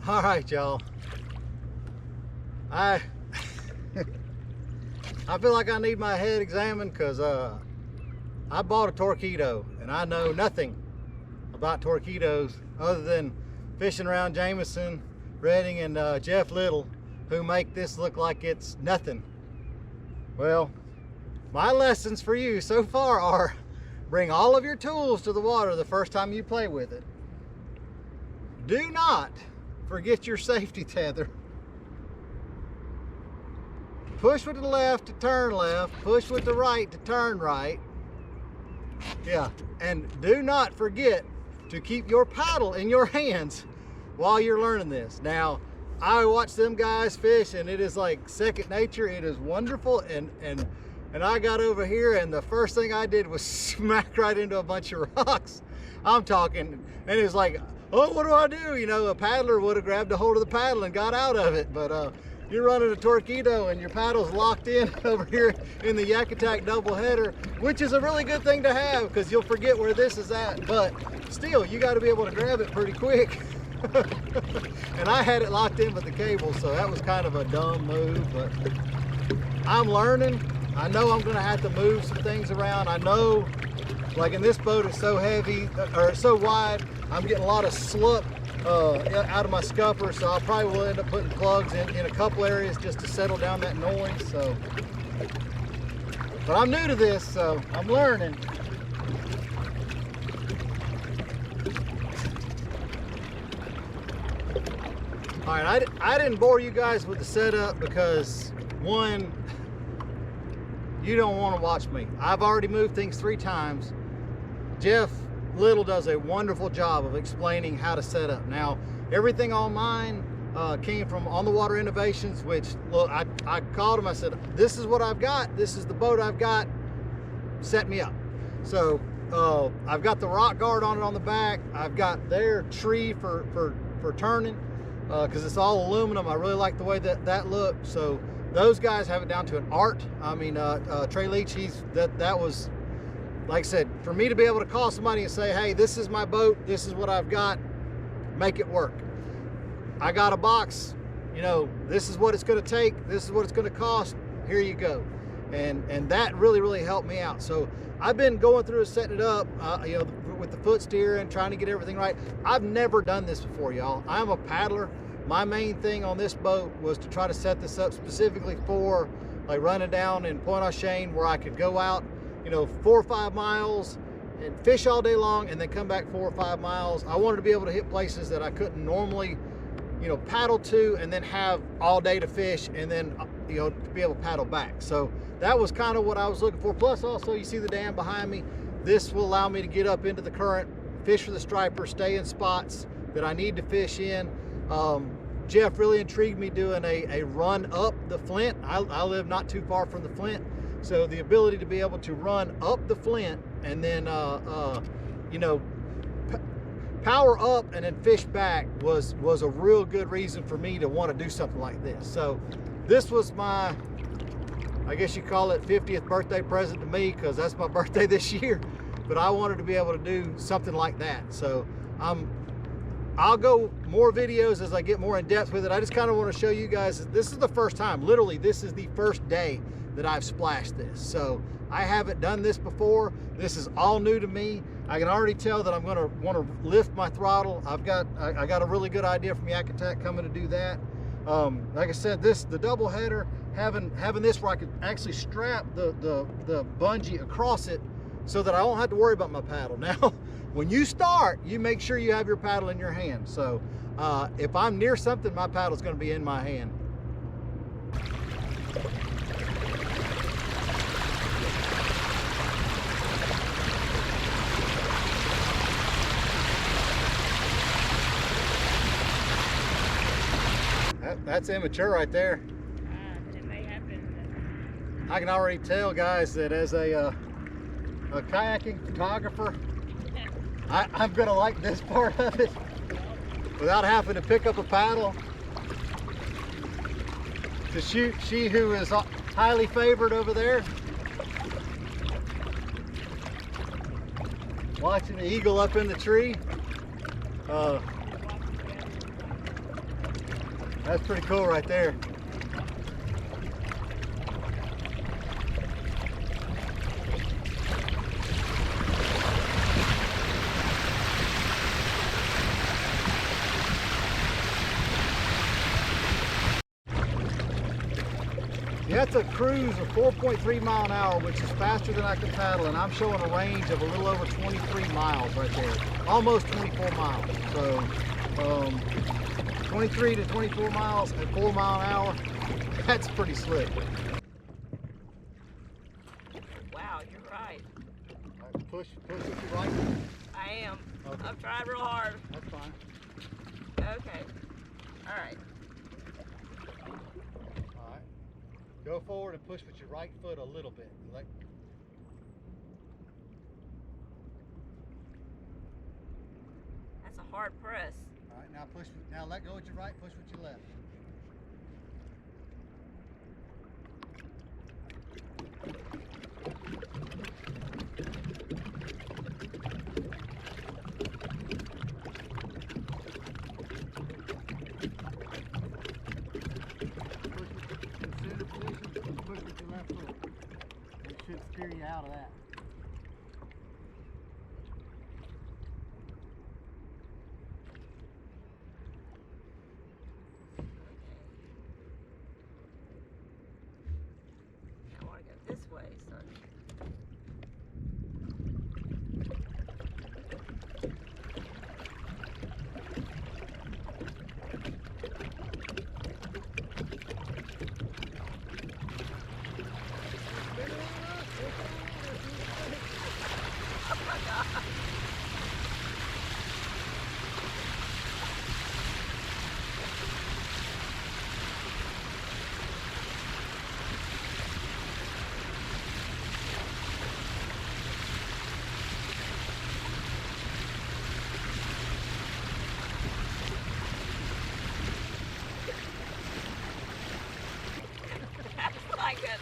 All right, y'all. I feel like I need my head examined because I bought a Torqeedo and I know nothing about Torqeedos other than fishing around Jameson, Redding, and Jeff Little, who make this look like it's nothing. Well, my lessons for you so far are bring all of your tools to the water the first time you play with it. Do not forget your safety tether. Push with the left to turn left, push with the right to turn right. Yeah, and do not forget to keep your paddle in your hands while you're learning this. Now, I watch them guys fish and it is like second nature. It is wonderful, and I got over here and the first thing I did was smack right into a bunch of rocks. I'm talking, and it was like, oh, what do I do? You know, a paddler would have grabbed a hold of the paddle and got out of it, but you're running a Torqeedo and your paddle's locked in over here in the Yak Attack double header, which is a really good thing to have because you'll forget where this is at, but still, you got to be able to grab it pretty quick. And I had it locked in with the cable, so that was kind of a dumb move, but I'm learning. I know I'm going to have to move some things around. I know, like in this boat, it's so heavy, or it's so wide, I'm getting a lot of slip out of my scupper, so I probably will end up putting plugs in a couple areas just to settle down that noise. So, but I'm new to this, so I'm learning. All right, I didn't bore you guys with the setup because, one, you don't want to watch me. I've already moved things 3 times. Jeff Little does a wonderful job of explaining how to set up. Now, everything on mine came from On the Water Innovations, which, look, I called him, I said, this is what I've got, this is the boat I've got, set me up. So I've got the rock guard on it on the back, I've got their tree for turning, because it's all aluminum. I really like the way that looked. So those guys have it down to an art. I mean, Trey Leach, that was, like I said, for me to be able to call somebody and say, hey, this is my boat, this is what I've got, make it work. I got a box, you know, this is what it's going to take, this is what it's going to cost, here you go. And that really helped me out. So I've been going through and setting it up, you know, with the foot steer and trying to get everything right. I've never done this before, y'all. I'm a paddler. My main thing on this boat was to try to set this up specifically for like running down in Pointe-aux-Chenes, where I could go out, you know, 4 or 5 miles and fish all day long and then come back 4 or 5 miles. I wanted to be able to hit places that I couldn't normally, you know, paddle to and then have all day to fish and then, you know, to be able to paddle back. So that was kind of what I was looking for. Plus also, you see the dam behind me. This will allow me to get up into the current, fish for the striper, stay in spots that I need to fish in. Jeff really intrigued me doing a run up the Flint. I live not too far from the Flint. So the ability to be able to run up the Flint and then, you know, power up and then fish back was a real good reason for me to want to do something like this. So this was my, I guess you call it 50th birthday present to me, because that's my birthday this year. But I wanted to be able to do something like that. So I'll go more videos as I get more in depth with it. I just kind of want to show you guys, this is the first time, literally this is the first day that I've splashed this. So I haven't done this before. This is all new to me. I can already tell that I'm going to want to lift my throttle. I got a really good idea from Yak Attack coming to do that. Like I said, the double header, having this where I could actually strap the bungee across it so that I don't have to worry about my paddle. Now, when you start, you make sure you have your paddle in your hand. So if I'm near something, my paddle's going to be in my hand. That's immature right there. It may happen. I can already tell, guys, that as a kayaking photographer, I'm gonna like this part of it without having to pick up a paddle to shoot she who is highly favored over there. Watching the eagle up in the tree. That's pretty cool right there. Yeah, that's a cruise of 4.3 mile an hour, which is faster than I can paddle, and I'm showing a range of a little over 23 miles right there. Almost 24 miles. So 23 to 24 miles at 4 mile an hour, that's pretty slick. Wow, you're right. All right, push with your right. I am. Okay. I've tried real hard. That's fine. Okay. All right. All right. Go forward and push with your right foot a little bit. That's a hard press. All right, now push. Now let go with your right. Push with your left. Push with your left foot. It should steer you out of that. I want to go this way, son. Like a